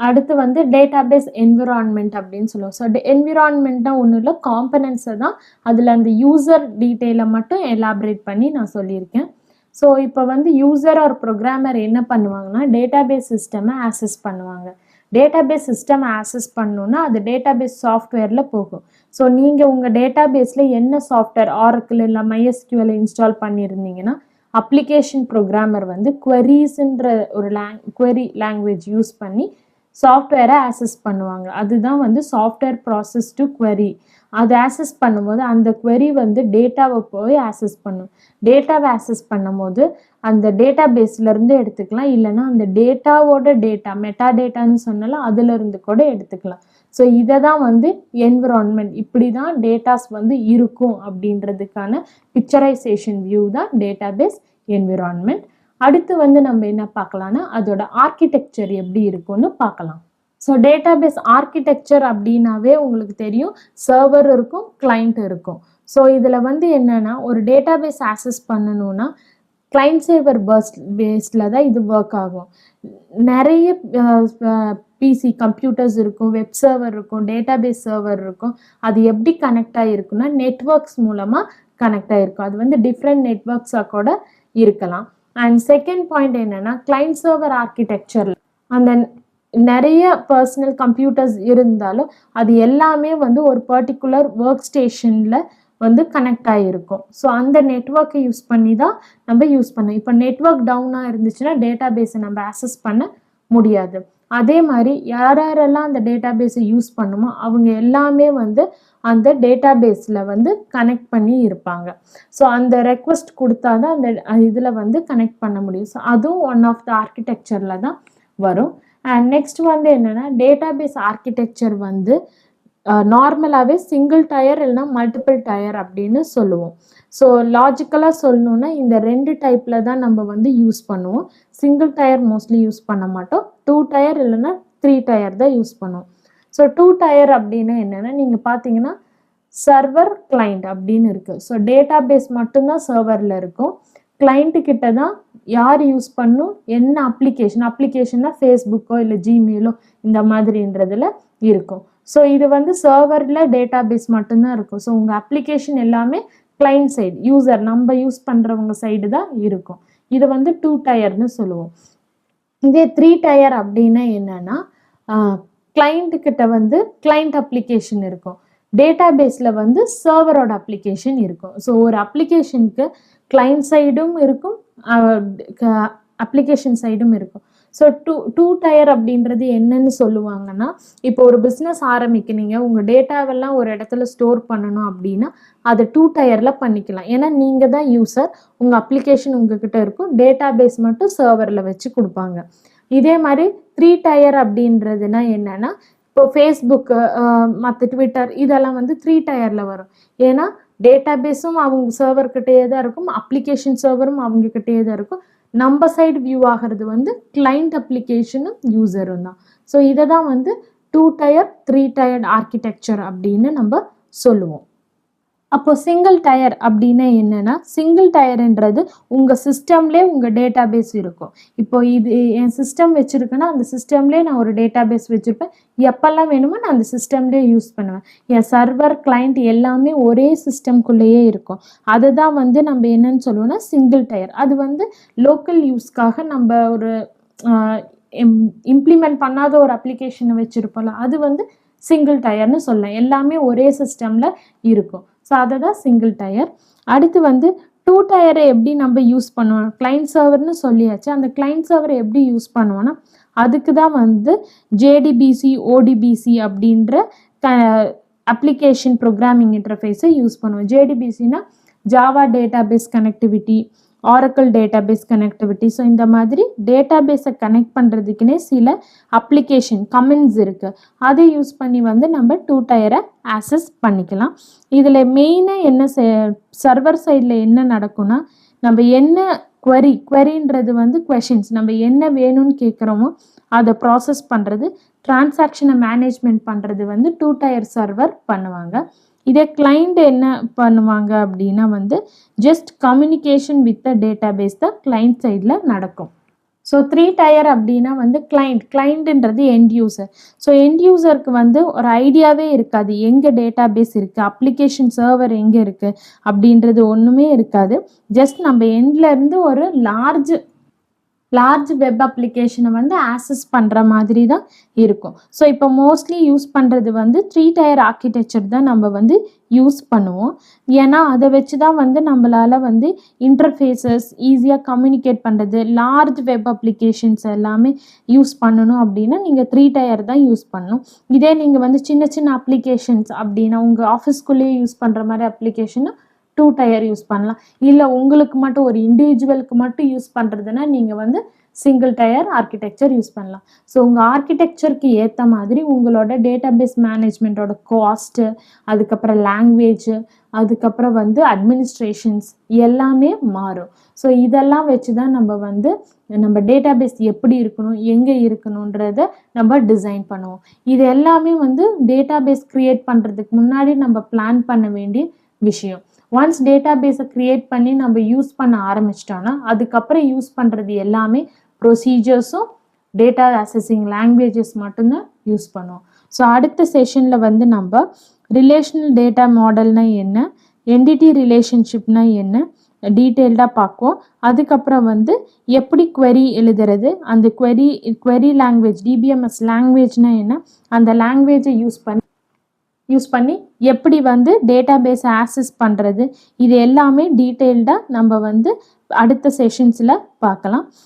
அடுத்து வந்து database environment அப்படின்னு சொல்லுவோம். ஸோ என்விரான்மெண்ட்னா ஒன்றும் இல்லை, காம்பனன்ட்ஸை தான் அதில் அந்த யூசர் டீட்டெயிலை மட்டும் எலாபரேட் பண்ணி நான் சொல்லியிருக்கேன். ஸோ இப்போ வந்து யூசர் ஆர் ப்ரோக்ராமர் என்ன பண்ணுவாங்கன்னா டேட்டாபேஸ் சிஸ்டமை ஆக்சஸ் பண்ணுவாங்க. டேட்டாபேஸ் சிஸ்டம் ஆக்சஸ் பண்ணணுன்னா அது டேட்டாபேஸ் சாஃப்ட்வேரில் போகும். ஸோ நீங்கள் உங்கள் டேட்டாபேஸில் என்ன சாஃப்ட்வேர் ஆரக்கிள் இல்லை MySQL இன்ஸ்டால் பண்ணியிருந்தீங்கன்னா அப்ளிகேஷன் ப்ரோக்ராமர் வந்து queriesன்ற ஒரு query லாங்குவேஜ் யூஸ் பண்ணி சாஃப்ட்வேரை ஆக்சஸ் பண்ணுவாங்க. அதுதான் வந்து சாஃப்ட்வேர் ப்ராசஸ் டு query. அதை ஆக்சஸ் பண்ணும்போது அந்த query வந்து டேட்டாவை போய் ஆக்சஸ் பண்ணும். டேட்டாவை ஆக்சஸ் பண்ணும்போது அந்த டேட்டா பேஸ்லேருந்து எடுத்துக்கலாம், இல்லைன்னா அந்த டேட்டாவோட டேட்டா மெட்டா டேட்டான்னு சொன்னாலும் அதுலேருந்து கூட எடுத்துக்கலாம். ஸோ இதை தான் வந்து என்விரான்மெண்ட், இப்படி தான் டேட்டாஸ் வந்து இருக்கும் அப்படின்றதுக்கான பிக்சரைசேஷன் வியூ தான் டேட்டாபேஸ் என்விரான்மெண்ட். அடுத்து வந்து நம்ம என்ன பார்க்கலாம்னா அதோட ஆர்கிடெக்சர் எப்படி இருக்கும்னு பார்க்கலாம். ஸோ டேட்டாபேஸ் ஆர்கிடெக்சர் அப்படின்னாவே உங்களுக்கு தெரியும், சர்வர் இருக்கும், கிளைண்ட் இருக்கும். ஸோ இதில் வந்து என்னென்னா ஒரு டேட்டாபேஸ் ஆக்சஸ் பண்ணணும்னா கிளைண்ட் சர்வர் பேஸில் தான் இது ஒர்க் ஆகும். நிறைய பிசி கம்ப்யூட்டர்ஸ் இருக்கும், வெப் சர்வர் இருக்கும், டேட்டாபேஸ் சர்வர் இருக்கும். அது எப்படி கனெக்ட் ஆகிருக்குன்னா நெட்வொர்க்ஸ் மூலமாக கனெக்ட் ஆகிருக்கும். அது வந்து டிஃப்ரெண்ட் நெட்வொர்க்ஸாக கூட இருக்கலாம். அண்ட் செகண்ட் பாயிண்ட் என்னென்னா கிளைண்ட் சர்வர் ஆர்கிடெக்சரில் அந்த நிறைய பர்சனல் கம்ப்யூட்டர்ஸ் இருந்தாலும் அது எல்லாமே வந்து ஒரு பர்டிகுலர் ஒர்க் ஸ்டேஷனில் வந்து கனெக்ட் ஆகிருக்கும். ஸோ அந்த நெட்வொர்க்கை யூஸ் பண்ணி தான் நம்ம யூஸ் பண்ணோம். இப்போ நெட்வொர்க் டவுனாக இருந்துச்சுன்னா டேட்டாபேஸை நம்ம ஆக்சஸ் பண்ண முடியாது. அதே மாதிரி யாரெல்லாம் அந்த டேட்டாபேஸை யூஸ் பண்ணுமோ அவங்க எல்லாமே வந்து அந்த டேட்டாபேஸில் வந்து கனெக்ட் பண்ணி இருப்பாங்க. ஸோ அந்த ரெக்வஸ்ட் கொடுத்தா தான் அந்த இதில் வந்து கனெக்ட் பண்ண முடியும். ஸோ அதுவும் ஒன் ஆஃப் த ஆர்கிடெக்சரில் தான் வரும். அண்ட் நெக்ஸ்ட் வந்து என்னென்னா டேட்டாபேஸ் ஆர்கிடெக்சர் வந்து நார்மலாகவே சிங்கிள் டயர் இல்லைனா மல்டிபிள் டயர் அப்படின்னு சொல்லுவோம். ஸோ லாஜிக்கலாக சொல்லணுன்னா இந்த 2 டைப்பில் தான் நம்ம வந்து யூஸ் பண்ணுவோம். சிங்கிள் டயர் மோஸ்ட்லி யூஸ் பண்ண மாட்டோம், 2 டயர் இல்லைன்னா 3 டயர் தான் யூஸ் பண்ணுவோம். ஸோ 2 டயர் அப்படின்னு என்னென்னா நீங்கள் பார்த்தீங்கன்னா சர்வர் கிளைண்ட் அப்படின்னு இருக்குது. ஸோ டேட்டாபேஸ் மட்டும்தான் சர்வரில் இருக்கும், கிளைண்ட்டுக்கிட்ட தான் யார் யூஸ் பண்ணும், என்ன அப்ளிகேஷன்னா ஃபேஸ்புக்கோ இல்லை ஜிமெயிலோ இந்த மாதிரின்றதில் இருக்கும். ஸோ இது வந்து சர்வரில் டேட்டாபேஸ் மட்டும்தான் இருக்கும். ஸோ உங்கள் அப்ளிகேஷன் எல்லாமே கிளைண்ட் சைடு யூசர் நம்ம யூஸ் பண்ணுறவங்க சைடு தான் இருக்கும். இதை வந்து 2 டயர்னு சொல்லுவோம். இதே 3 டயர் அப்படின்னா என்னென்னா கிளைண்ட்டுக்கிட்ட வந்து கிளைண்ட் அப்ளிகேஷன் இருக்கும், டேட்டாபேஸில் வந்து சர்வரோட அப்ளிகேஷன் இருக்கும். ஸோ ஒரு அப்ளிகேஷனுக்கு கிளைண்ட் சைடும் இருக்கும், அப்ளிகேஷன் சைடும் இருக்கும். ஸோ 2 டயர் அப்படின்றது என்னன்னு சொல்லுவாங்கன்னா இப்போ ஒரு பிஸ்னஸ் ஆரம்பிக்கிறீங்க, உங்கள் டேட்டாவெல்லாம் ஒரு இடத்துல ஸ்டோர் பண்ணணும் அப்படின்னா அதை 2 டயரில் பண்ணிக்கலாம். ஏன்னா நீங்கள் தான் யூசர், உங்கள் அப்ளிகேஷன் உங்ககிட்ட இருக்கும், டேட்டாபேஸ் மட்டும் சர்வரில் வச்சு கொடுப்பாங்க. இதே மாதிரி 3 டயர் அப்படின்றதுனா என்னென்னா இப்போ ஃபேஸ்புக்கு மற்ற ட்விட்டர் இதெல்லாம் வந்து 3 டயரில் வரும். ஏன்னா டேட்டாபேஸும் அவங்க சர்வர்கிட்டயே தான் இருக்கும், அப்ளிகேஷன் சர்வரும் அவங்கக்கிட்டே தான் இருக்கும். நம்ம சைடு வியூ ஆகிறது வந்து கிளைண்ட் அப்ளிகேஷனும் யூசரும் தான். ஸோ இதை தான் வந்து 2 டயர் 3 டயர்ட் ஆர்கிடெக்சர் அப்படின்னு நம்ம சொல்லுவோம். அப்போ சிங்கிள் டயர் அப்படின்னா என்னென்னா சிங்கிள் டயர்ன்றது உங்கள் சிஸ்டம்லேயே உங்கள் டேட்டாபேஸ் இருக்கும். இப்போ இது என் சிஸ்டம் வச்சுருக்கேன்னா அந்த சிஸ்டம்லேயே நான் ஒரு டேட்டாபேஸ் வச்சுருப்பேன், எப்போல்லாம் வேணுமோ நான் அந்த சிஸ்டம்லேயே யூஸ் பண்ணுவேன். என் சர்வர் கிளைண்ட் எல்லாமே ஒரே சிஸ்டம்குள்ளேயே இருக்கும். அதுதான் வந்து நம்ம என்னன்னு சொல்லுவோம்னா சிங்கிள் டயர். அது வந்து லோக்கல் யூஸ்க்காக நம்ம ஒரு இம்ப்ளிமெண்ட் பண்ணாத ஒரு அப்ளிகேஷனை வச்சுருப்போம்ல, அது வந்து சிங்கிள் டயர்னு சொல்லலாம். எல்லாமே ஒரே சிஸ்டமில் இருக்கும். ஸோ அதை தான் சிங்கிள் டயர். அடுத்து வந்து 2 டயரை எப்படி நம்ம யூஸ் பண்ணுவோம், கிளைண்ட் சர்வர்னு சொல்லியாச்சு. அந்த கிளைண்ட் சர்வரை எப்படி யூஸ் பண்ணுவோன்னா அதுக்கு தான் வந்து JDBC ODBC அப்படின்ற அப்ளிகேஷன் ப்ரோக்ராமிங் இன்டர்ஃபேஸை யூஸ் பண்ணுவோம். JDBCனா Java database connectivity, Oracle database connectivity. So இந்த மாதிரி டேட்டாபேஸை கனெக்ட் பண்ணுறதுக்குன்னே சில அப்ளிகேஷன் கமெண்ட்ஸ் இருக்குது, அதை யூஸ் பண்ணி வந்து நம்ம 2 டயரை ஆக்சஸ் பண்ணிக்கலாம். இதில் மெயினாக என்ன சர்வர் சைடில் என்ன நடக்கும்னா நம்ம என்ன queryன்றது வந்து கொஷின்ஸ், நம்ம என்ன வேணும்னு கேட்குறோமோ அதை ப்ராசஸ் பண்ணுறது, டிரான்சாக்ஷனை மேனேஜ்மெண்ட் பண்ணுறது வந்து 2 டயர் சர்வர் பண்ணுவாங்க. இதே கிளைண்ட் என்ன பண்ணுவாங்க அப்படின்னா வந்து just communication with the database தான் கிளைண்ட் சைடில் நடக்கும். ஸோ 3 டயர் அப்படின்னா வந்து கிளைண்ட்ன்றது எண்ட் யூசர். ஸோ எண்ட் யூசருக்கு வந்து ஒரு ஐடியாவே இருக்காது, எங்கே டேட்டா பேஸ் இருக்குது, அப்ளிகேஷன் சர்வர் எங்கே இருக்குது அப்படின்றது ஒன்றுமே இருக்காது. ஜஸ்ட் நம்ம எண்ட்லேருந்து ஒரு லார்ஜ் வெப் அப்ளிகேஷனை வந்து ஆக்சஸ் பண்ணுற மாதிரி தான் இருக்கும். ஸோ இப்போ மோஸ்ட்லி யூஸ் பண்ணுறது வந்து 3 டயர் ஆர்கிடெக்சர் தான் நம்ம வந்து யூஸ் பண்ணுவோம். ஏன்னா அதை வச்சு தான் வந்து நம்மளால் வந்து இன்டர்ஃபேஸஸ் ஈஸியாக கம்யூனிகேட் பண்ணுறது, லார்ஜ் வெப் அப்ளிகேஷன்ஸ் எல்லாமே யூஸ் பண்ணணும் அப்படின்னா நீங்கள் 3 டயர் தான் யூஸ் பண்ணணும். இதே நீங்கள் வந்து சின்ன சின்ன அப்ளிகேஷன்ஸ் அப்படின்னா உங்கள் ஆஃபீஸ்க்குள்ளேயே யூஸ் பண்ணுற மாதிரி அப்ளிகேஷனை 2 டயர் யூஸ் பண்ணலாம். இல்லை உங்களுக்கு மட்டும் ஒரு இண்டிவிஜுவலுக்கு மட்டும் யூஸ் பண்ணுறதுன்னா நீங்கள் வந்து சிங்கிள் டயர் ஆர்கிடெக்சர் யூஸ் பண்ணலாம். ஸோ உங்கள் ஆர்கிடெக்சருக்கு ஏற்ற மாதிரி உங்களோட டேட்டாபேஸ் மேனேஜ்மெண்ட்டோட காஸ்ட்டு, அதுக்கப்புறம் லாங்குவேஜ், அதுக்கப்புறம் வந்து அட்மினிஸ்ட்ரேஷன்ஸ் எல்லாமே மாறும். ஸோ இதெல்லாம் வச்சு தான் நம்ம டேட்டாபேஸ் எப்படி இருக்கணும், எங்கே இருக்கணுன்றத நம்ம டிசைன் பண்ணுவோம். இது எல்லாமே வந்து டேட்டாபேஸ் க்ரியேட் பண்ணுறதுக்கு முன்னாடி நம்ம பிளான் பண்ண வேண்டிய விஷயம். ஒன்ஸ் டேட்டாபேஸை க்ரியேட் பண்ணி நம்ம யூஸ் பண்ண ஆரம்பிச்சிட்டோன்னா அதுக்கப்புறம் யூஸ் பண்ணுறது எல்லாமே ப்ரொசீஜர்ஸும் டேட்டா அசஸிங் லாங்குவேஜஸ் மட்டும்தான் யூஸ் பண்ணுவோம். ஸோ அடுத்த செஷனில் வந்து நம்ம ரிலேஷனல் டேட்டா மாடல்னா என்ன, என்டிட்டி ரிலேஷன்ஷிப்னா என்ன டீட்டெயில்டாக பார்க்குவோம். அதுக்கப்புறம் வந்து எப்படி query எழுதுறது, அந்த query லாங்குவேஜ் டிபிஎம்எஸ் லாங்குவேஜ்னா என்ன, அந்த லாங்குவேஜை யூஸ் பண்ணி எப்படி வந்து டேட்டாபேஸை ஆக்சஸ் பண்ணுறது, இது எல்லாமே டீட்டெயில்டாக நம்ம வந்து அடுத்த செஷன்ஸில் பார்க்கலாம்.